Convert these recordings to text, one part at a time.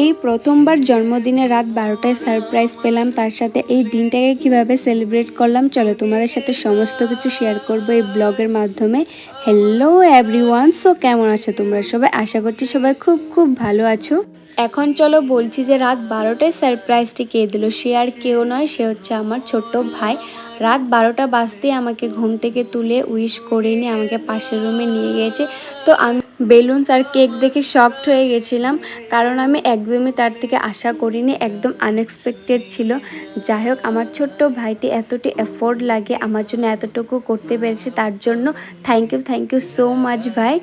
এই প্রথমবার জন্মদিনে রাত 12টায় সারপ্রাইজ পেলাম, তার সাথে এই দিনটাকে কিভাবে সেলিব্রেট করলাম চলো তোমাদের সাথে সমস্ত কিছু শেয়ার করবো এই ব্লগের মাধ্যমে। হ্যালো এভরিওয়ান, সো কেমন আছো তোমরা সবাই? আশা করছি সবাই খুব খুব ভালো আছো। এখন চলো বলছি যে রাত 12টায় সারপ্রাইজটি কে দিল, সে আর কেউ নয়, সে হচ্ছে আমার ছোট্ট ভাই। রাত 12টা বাজতেই আমাকে ঘুম থেকে তুলে উইশ করে নিয়ে আমাকে পাশের রুমে নিয়ে গিয়েছে। তো আমি বেলুনস আর কেক দেখে শকড হয়ে গেছিলাম, কারণ আমি একদমই তার থেকে আশা করিনি, একদম আনএক্সপেক্টেড ছিল। যাই হোক, আমার ছোট্ট ভাইটি এতটি এফোর্ট লাগে আমার জন্য এতটুকু করতে পেরেছে, তার জন্য থ্যাংক ইউ সো মাচ ভাই।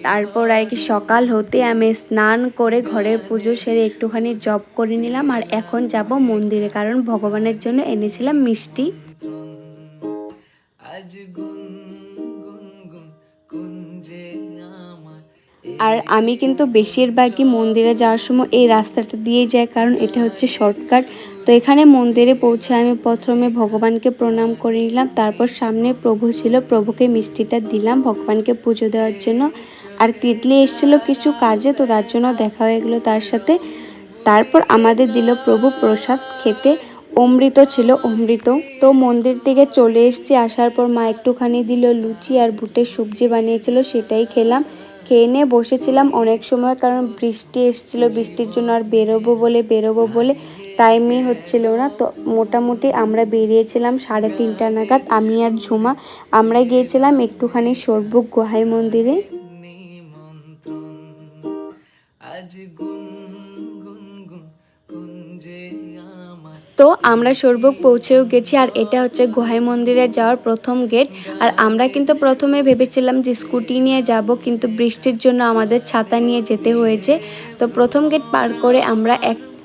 তারপর আর কি সকাল হতে আমি স্নান করে ঘরের পুজো সেরে একটুখানি জব করে নিলাম, আর এখন যাব মন্দিরে, কারণ ভগবানের জন্য এনেছিলাম মিষ্টি। আর আমি কিন্তু বেশিরভাগই মন্দিরে যাওয়ার সময় এই রাস্তাটা দিয়ে যাই, কারণ এটা হচ্ছে শর্টকাট। তো এখানে মন্দিরে পৌঁছে আমি প্রথমে ভগবানকে প্রণাম করে নিলাম, তারপর সামনে প্রভু ছিল, প্রভুকে মিষ্টিটা দিলাম ভগবানকে পুজো দেওয়ার জন্য। আর তিতলি এসেছিলো কিছু কাজে, তো তার জন্য দেখা হয়ে গেলো তার সাথে। তারপর আমাদের দিল প্রভু প্রসাদ খেতে, অমৃত ছিল, অমৃত। তো মন্দির থেকে চলে এসেছি, আসার পর মা একটুখানি দিল লুচি আর বুটের সবজি বানিয়েছিল, সেটাই খেলাম। খেয়ে নিয়ে বসেছিলাম অনেক সময়, কারণ বৃষ্টি এসেছিলো, বৃষ্টির জন্য আর বেরোবো বলে টাইমই হচ্ছিল না। তো মোটামুটি আমরা বেরিয়েছিলাম 3:30 নাগাদ, আমি আর ঝুমা। আমরা গিয়েছিলাম একটুখানি সরবুক গোহাই মন্দিরে। তো আমরা সরবুক পৌঁছেও গেছি, আর এটা হচ্ছে গোহাই মন্দিরে যাওয়ার প্রথম গেট। আর আমরা কিন্তু প্রথমে ভেবেছিলাম যে স্কুটি নিয়ে যাব, কিন্তু বৃষ্টির জন্য আমাদের ছাতা নিয়ে যেতে হয়েছে। তো প্রথম গেট পার করে আমরা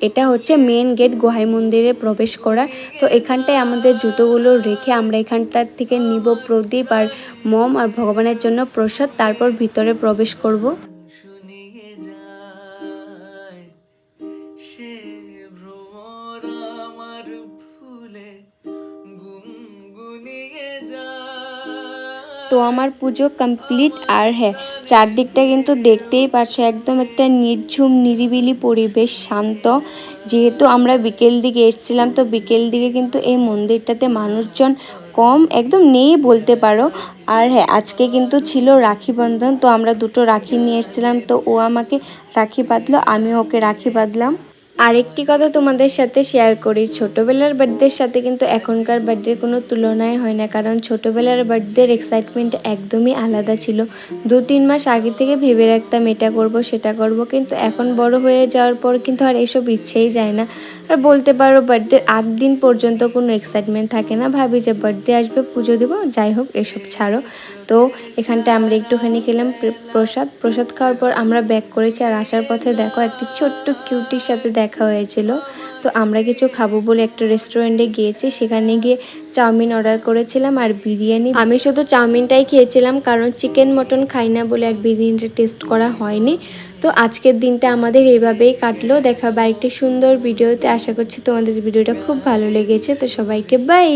এটা হচ্ছে মেন গেট গোহাই মন্দিরে প্রবেশ করা। তো এখানটায় আমাদের জুতোগুলো রেখে আমরা এখানটার থেকে নিব প্রদীপ আর মম আর ভগবানের জন্য প্রসাদ, তারপর ভিতরে প্রবেশ করব। তো আমার পুজো কমপ্লিট। আর হ্যাঁ, চারদিকটা কিন্তু দেখতেই পাচ্ছ, একদম একটা নির্ঝুম নিরিবিলি পরিবেশ, শান্ত। যেহেতু আমরা বিকেল দিকে এসেছিলাম, তো বিকেল দিকে কিন্তু এই মন্দিরটাতে মানুষজন কম, একদম নেই বলতে পারো। আর হ্যাঁ, আজকে কিন্তু ছিল রাখি বন্ধন, তো আমরা দুটো রাখি নিয়ে এসেছিলাম, তো ও আমাকে রাখি বাঁধলো, আমি ওকে রাখি বাঁধলাম। আরেকটি কথা তোমাদের সাথে শেয়ার করি, ছোটোবেলার বার্থডের সাথে কিন্তু এখনকার বার্থডের কোনো তুলনাই হয় না, কারণ ছোটোবেলার বার্থডের এক্সাইটমেন্ট একদমই আলাদা ছিল। 2-3 মাস আগে থেকে ভেবে রাখতাম এটা করব সেটা করব, কিন্তু এখন বড় হয়ে যাওয়ার পর কিন্তু আর এসব ইচ্ছেই যায় না। আর বলতে পারো বার্থডের আগ দিন পর্যন্ত কোনো এক্সাইটমেন্ট থাকে না, ভাবি যে বার্থডে আসবে পুজো দেবো, যাই হোক এসব ছাড়ো। তো এখানটা আমরা একটুখানি খেলাম প্রসাদ খাওয়ার পর আমরা ব্যাক করেছি, আর আসার পথে দেখো একটি ছোট্ট কিউটির সাথে দেখা হয়েছিল। তো আমরা কিছু খাবো বলে একটা রেস্টুরেন্টে গিয়েছি, সেখানে গিয়ে চাউমিন অর্ডার করেছিলাম আর বিরিয়ানি। আমি শুধু চাউমিনটাই খেয়েছিলাম, কারণ চিকেন মটন খাই না বলে আর বিরিয়ানিটা টেস্ট করা হয়নি। তো আজকের দিনটা আমাদের এইভাবেই কাটলো। দেখা হবে আরেকটি সুন্দর ভিডিওতে, আশা করছি তোমাদের ভিডিওটা খুব ভালো লেগেছে। তো সবাইকে বাই।